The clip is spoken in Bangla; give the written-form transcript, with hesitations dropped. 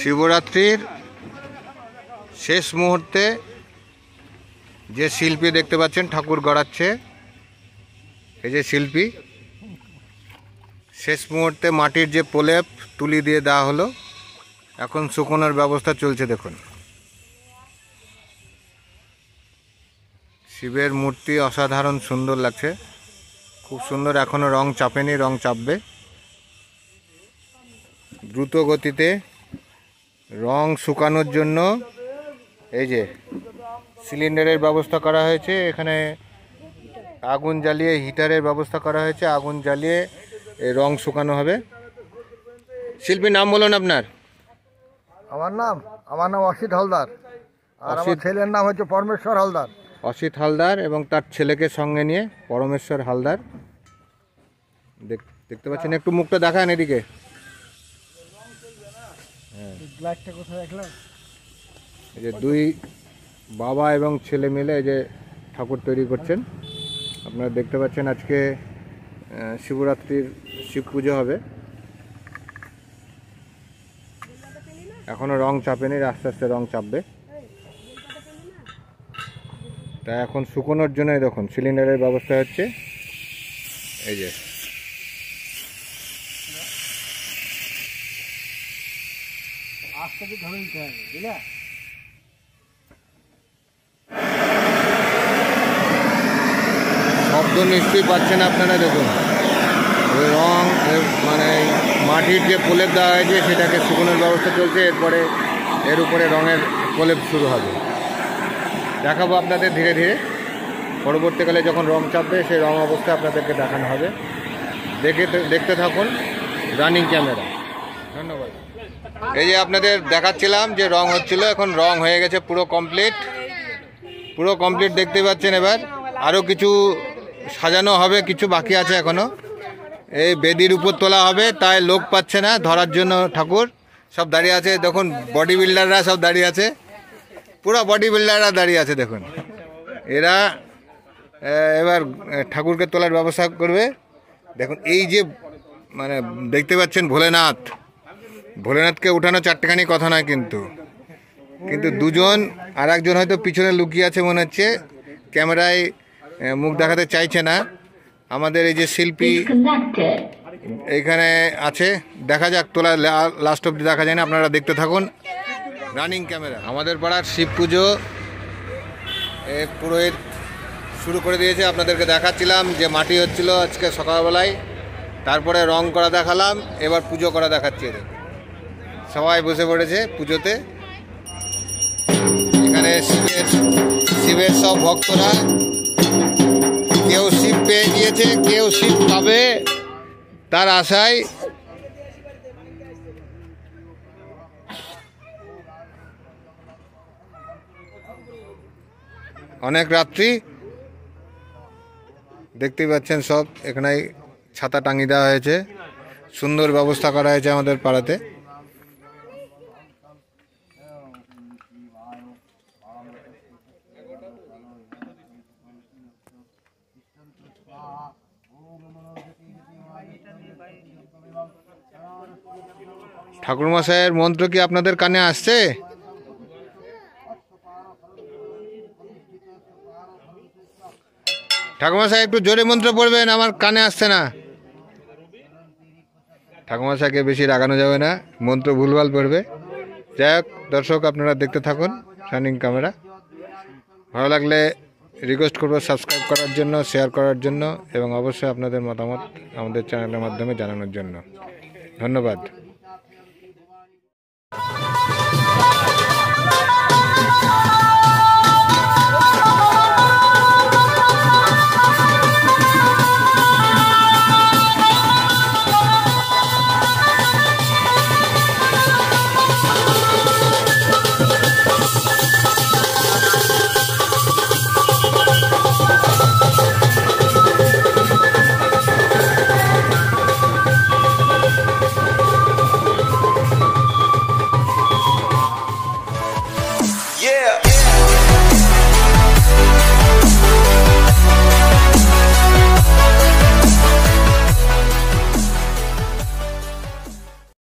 শিবরাত্রির শেষ মুহূর্তে যে শিল্পী দেখতে পাচ্ছেন ঠাকুর গড়াচ্ছে, এই যে শিল্পী, শেষ মুহূর্তে মাটির যে প্রলেপ তুলি দিয়ে দেওয়া হলো, এখন শুকোনোর ব্যবস্থা চলছে। দেখুন শিবের মূর্তি অসাধারণ সুন্দর লাগছে, খুব সুন্দর। এখনো রং চাপেনি, রং চাপবে। দ্রুত গতিতে রং শুকানোর জন্য এই যে সিলিন্ডারের ব্যবস্থা করা হয়েছে, এখানে আগুন জ্বালিয়ে হিটারের ব্যবস্থা করা হয়েছে, আগুন জ্বালিয়ে এই রং শুকানো হবে। শিল্পীর নাম বলুন আপনার। আমার নাম অসিত হালদার, আর আমার ছেলের নাম হচ্ছে পরমেশ্বর হালদার। অসিত হালদার এবং তার ছেলেকে সঙ্গে নিয়ে পরমেশ্বর হালদার। দেখতে পাচ্ছেন, একটু মুখটা দেখান এদিকে। এই যে দুই বাবা এবং ছেলে মিলে এই যে ঠাকুর তৈরি করছেন। আপনারা দেখতে পাচ্ছেন আজকে শিবরাত্রির শিব পুজো হবে। এখনো রং চাপেনি, আস্তে আস্তে রং চাপবে। তাই এখন শুকোনোর জন্য দেখুন সিলিন্ডারের ব্যবস্থা হচ্ছে। এই যে শব্দ নিশ্চয়ই পাচ্ছেন আপনারা। দেখুন ওই রং, মানে মাটির যে প্রলেপ দেওয়া হয়েছে সেটাকে শুকোনোর ব্যবস্থা চলছে। এরপরে এর উপরে রঙের প্রলেপ শুরু হবে। দেখাবো আপনাদের ধীরে ধীরে, পরবর্তীকালে যখন রং চাপবে সেই রং অবস্থা আপনাদেরকে দেখানো হবে। দেখতে থাকুন রানিং ক্যামেরা। ধন্যবাদ। এই যে আপনাদের দেখাচ্ছিলাম যে রং হচ্ছিল, এখন রং হয়ে গেছে, পুরো কমপ্লিট, পুরো কমপ্লিট দেখতে পাচ্ছেন। এবার আরও কিছু সাজানো হবে, কিছু বাকি আছে এখনো। এই বেদির উপর তোলা হবে, তাই লোক পাচ্ছে না ধরার জন্য। ঠাকুর সব দাঁড়িয়ে আছে, দেখুন বডি বিল্ডাররা সব দাঁড়িয়ে আছে, পুরো বডি বিল্ডাররা দাঁড়িয়ে আছে। দেখুন এরা এবার ঠাকুরকে তোলার ব্যবস্থা করবে। দেখুন এই যে মানে দেখতে পাচ্ছেন ভোলেনাথকে উঠানো চারটেখানি কথা নয়, কিন্তু দুজন, আর একজন হয়তো পিছনে লুকিয়ে আছে মনে হচ্ছে, ক্যামেরায় মুখ দেখাতে চাইছে না। আমাদের এই যে শিল্পী এইখানে আছে, দেখা যাক, তোলা লাস্ট অব্দি দেখা যায় না, আপনারা দেখতে থাকুন রানিং ক্যামেরা। আমাদের পাড়ার শিব পুজো পুরোহিত শুরু করে দিয়েছে। আপনাদেরকে দেখাচ্ছিলাম যে মাটি হচ্ছিল আজকে সকালবেলায়, তারপরে রং করা দেখালাম, এবার পুজো করা দেখাচ্ছি। সবাই বসে পড়েছে পুজোতে। এখানে শিবের সব ভক্তরা, কেউ শিব পেয়ে গিয়েছে, কেউ শিব পাবে তার আশায়। অনেক রাত্রি দেখতেই পাচ্ছেন, সব এখানে ছাতা টাঙিয়ে দেওয়া হয়েছে, সুন্দর ব্যবস্থা করা হয়েছে আমাদের পাড়াতে। ঠাকুরমশাইয়ের মন্ত্র কি আপনাদের কানে আসছে? ঠাকুরমশাই একটু জোরে মন্ত্র পড়বেন, আমার কানে আসছে না। ঠাকুরমশাইকে বেশি রাগানো যাবে না, মন্ত্র ভুলভাল পড়বে। যাই হোক দর্শক, আপনারা দেখতে থাকুন রানিং ক্যামেরা। ভালো লাগলে রিকোয়েস্ট করবো সাবস্ক্রাইব করার জন্য, শেয়ার করার জন্য, এবং অবশ্যই আপনাদের মতামত আমাদের চ্যানেলের মাধ্যমে জানানোর জন্য। ধন্যবাদ।